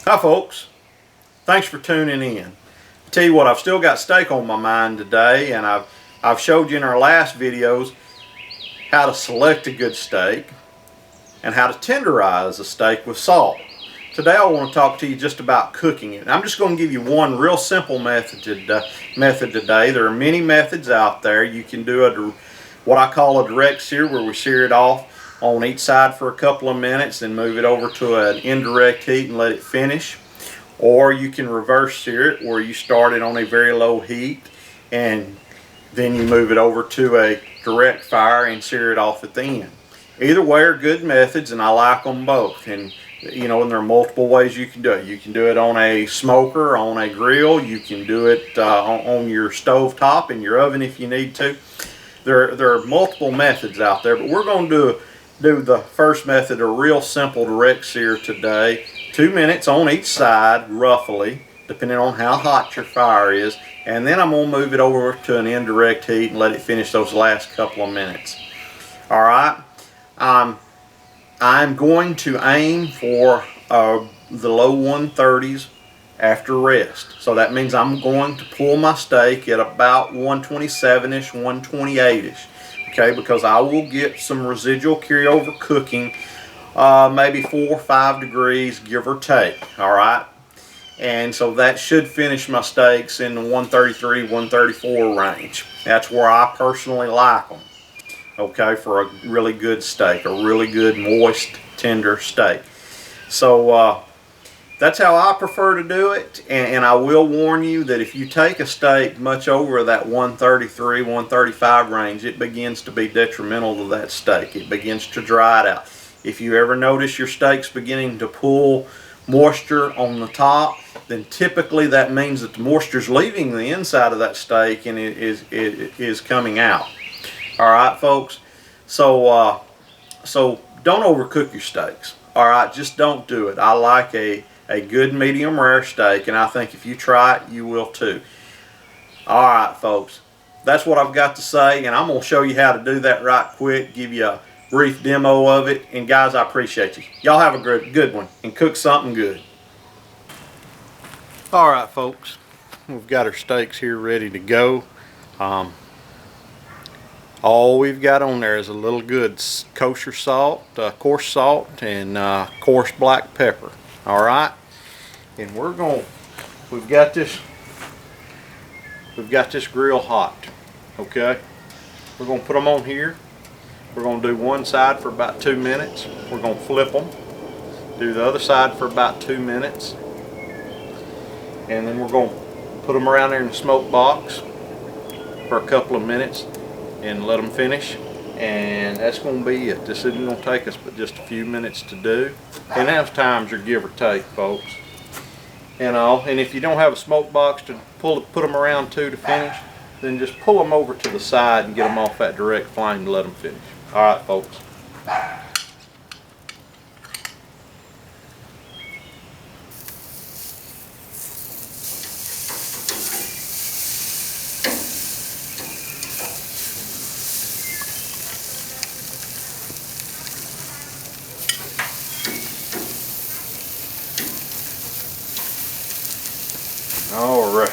Hi folks, thanks for tuning in. I tell you what, I've still got steak on my mind today, and I've showed you in our last videos how to select a good steak and how to tenderize a steak with salt. Today I want to talk to you just about cooking it. And I'm just going to give you one real simple method today. There are many methods out there. You can do what I call a direct sear, where we sear it off on each side for a couple of minutes, then move it over to an indirect heat and let it finish. Or you can reverse sear it, where you start it on a very low heat and then you move it over to a direct fire and sear it off at the end. Either way are good methods, and I like them both. And you know, and there are multiple ways you can do it. You can do it on a smoker, on a grill. You can do it on your stove top in your oven if you need to. There are multiple methods out there, but we're going to do the first method, a real simple direct sear today. 2 minutes on each side, roughly, depending on how hot your fire is. And then I'm going to move it over to an indirect heat and let it finish those last couple of minutes. All right. I'm going to aim for the low 130s after rest. So that means I'm going to pull my steak at about 127-ish, 128-ish. Okay, because I will get some residual carryover cooking, maybe 4 or 5 degrees, give or take. All right, and so that should finish my steaks in the 133, 134 range. That's where I personally like them. Okay, for a really good steak, a really good moist, tender steak. So that's how I prefer to do it, and I will warn you that if you take a steak much over that 133, 135 range, it begins to be detrimental to that steak. It begins to dry it out. If you ever notice your steak's beginning to pull moisture on the top, then typically that means that the moisture's leaving the inside of that steak and it is coming out. All right, folks. So don't overcook your steaks. All right, just don't do it. I like a good medium rare steak, and I think if you try it, you will too. All right, folks. That's what I've got to say, and I'm going to show you how to do that right quick, give you a brief demo of it. And guys, I appreciate you. Y'all have a good one and cook something good. All right, folks. We've got our steaks here ready to go. All we've got on there is a little good kosher salt, coarse salt, and coarse black pepper. All right, and we've got this grill hot. Okay, we're gonna put them on here. We're gonna do one side for about 2 minutes. We're gonna flip them, do the other side for about 2 minutes, and then we're gonna put them around there in the smoke box for a couple of minutes and let them finish. And that's going to be it. This isn't going to take us but just a few minutes to do. And those times are give or take, folks. And if you don't have a smoke box to put them around to finish, then just pull them over to the side and get them off that direct flame to let them finish. All right, folks. All right,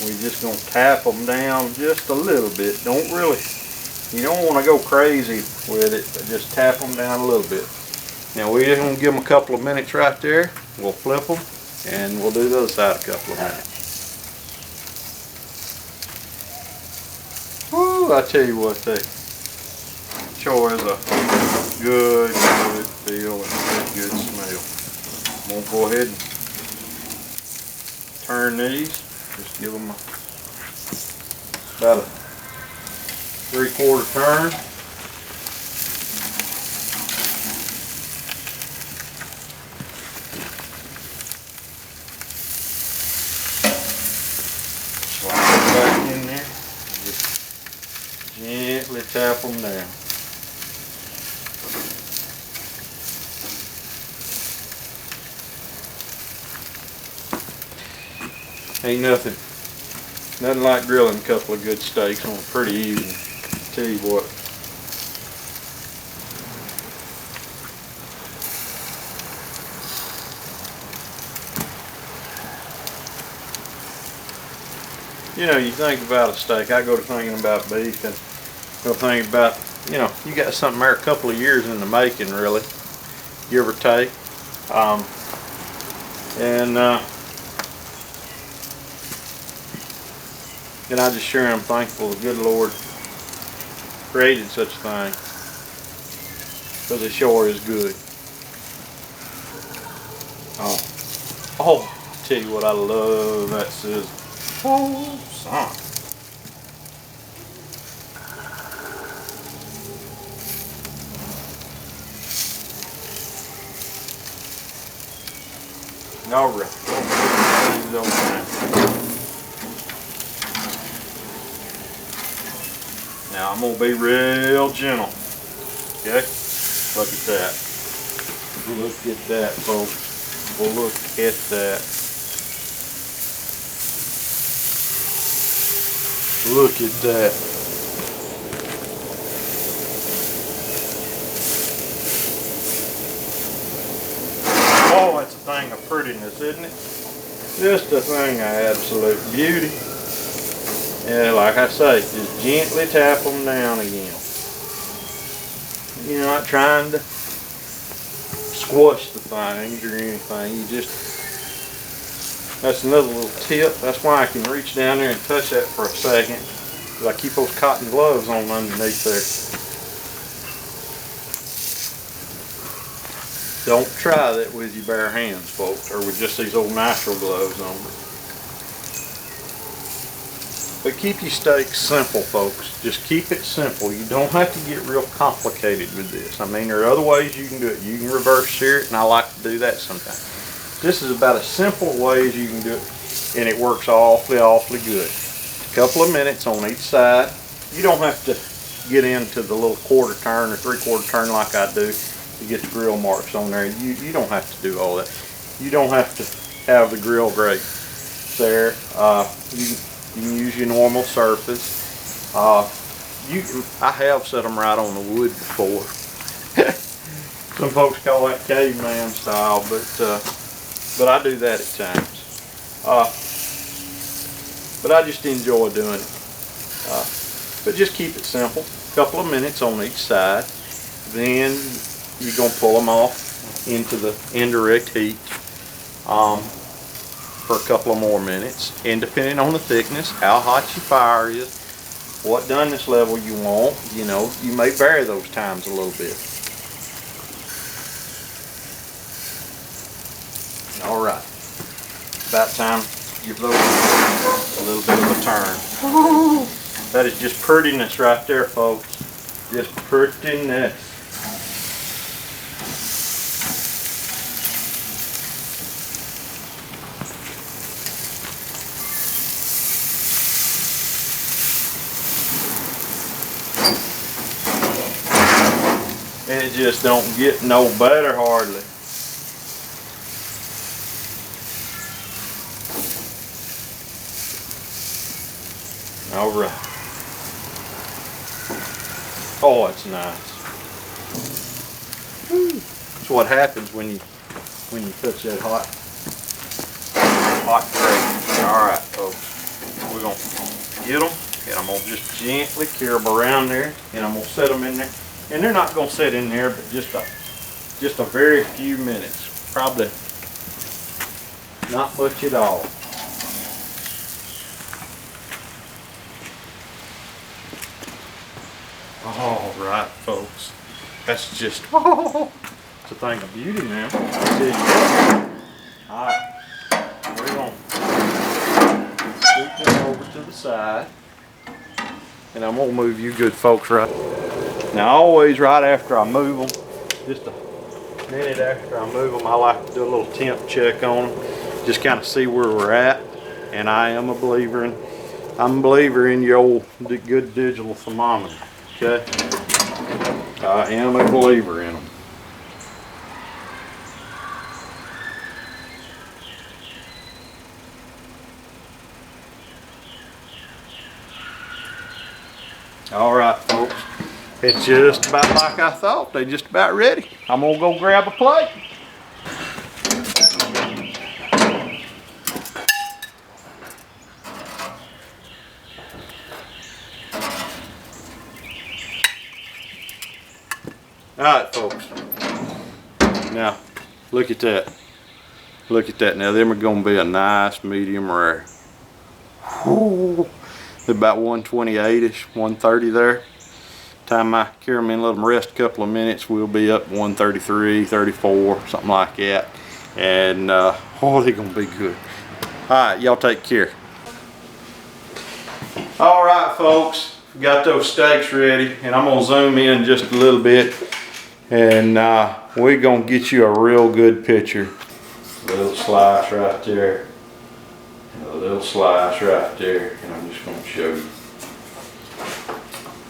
we're just going to tap them down just a little bit. You don't want to go crazy with it, but just tap them down a little bit. Now we're just going to give them a couple of minutes right there. We'll flip them and we'll do the other side a couple of minutes. Woo, I tell you what, they sure is a good feel and good smell. I'm going to go ahead and turn these. Just give them about a 3/4 turn. Slide it back in there. Just gently tap them down. Ain't nothing like grilling a couple of good steaks on a pretty evening. Tell you what. you know, you think about a steak, I go to thinking about beef and go think about, you know, you got something there a couple of years in the making, really, give or take. And I just sure am thankful the good Lord created such a thing, because it sure is good. Oh, I tell you what, I love that sizzle. Oh, son. All right. Now I'm gonna be real gentle. Okay? Look at that. Look at that, folks. Well, look at that. Look at that. Oh, that's a thing of prettiness, isn't it? Just a thing of absolute beauty. And like I say, just gently tap them down again. You're not trying to squash the things or anything. You just, that's another little tip. That's why I can reach down there and touch that for a second, because I keep those cotton gloves on underneath there. Don't try that with your bare hands, folks, or with just these old natural gloves on. But keep your steaks simple, folks. Just keep it simple. You don't have to get real complicated with this. I mean, there are other ways you can do it. You can reverse sear it, and I like to do that sometimes. This is about as simple a way as you can do it, and it works awfully, awfully good. A couple of minutes on each side. You don't have to get into the little quarter turn or three-quarter turn like I do to get the grill marks on there. You don't have to do all that. You don't have to have the grill grate there. You can use your normal surface. I have set them right on the wood before. Some folks call that caveman style, but I do that at times. But I just enjoy doing it. But just keep it simple. A couple of minutes on each side. Then you're going to pull them off into the indirect heat for a couple of more minutes. And depending on the thickness, how hot your fire is, what doneness level you want, you know, you may vary those times a little bit. All right. About time to give those a little bit of a turn. That is just prettiness right there, folks. Just prettiness. It just don't get no better hardly. All right. Oh, it's nice. That's what happens when you touch that hot gravy. All right, folks. We're gonna get them, and I'm gonna just gently carry them around there, and I'm gonna set them in there. And they're not going to sit in there, but just a very few minutes. Probably not much at all. All right, folks. That's just, it's a thing of beauty now. All right. We're going to scoot them over to the side. And I'm going to move you good folks right. Now always right after I move them, just a minute after I move them, I like to do a little temp check on them, just kind of see where we're at. And I am a believer in your old good digital thermometer. Okay, I am a believer in them. All right, folks. It's just about like I thought. They're just about ready. I'm gonna go grab a plate. Alright folks, now look at that. Look at that. Now them are going to be a nice medium rare. Whew. They're about 128ish, 130 there. Time I carry them in, let them rest a couple of minutes, we'll be up 133, 34, something like that. And oh, they're going to be good. Alright, y'all take care. Alright folks, got those steaks ready, and I'm going to zoom in just a little bit, and we're going to get you a real good picture. A little slice right there, and a little slice right there, and I'm just going to show you.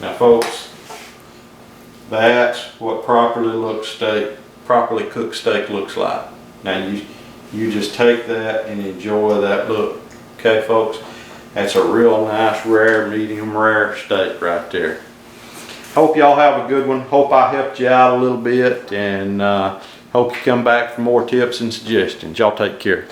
Now folks, that's what properly cooked steak looks like. Now you just take that and enjoy that look. Okay folks, that's a real nice rare, medium rare steak right there. Hope y'all have a good one. Hope I helped you out a little bit, and hope you come back for more tips and suggestions. Y'all take care.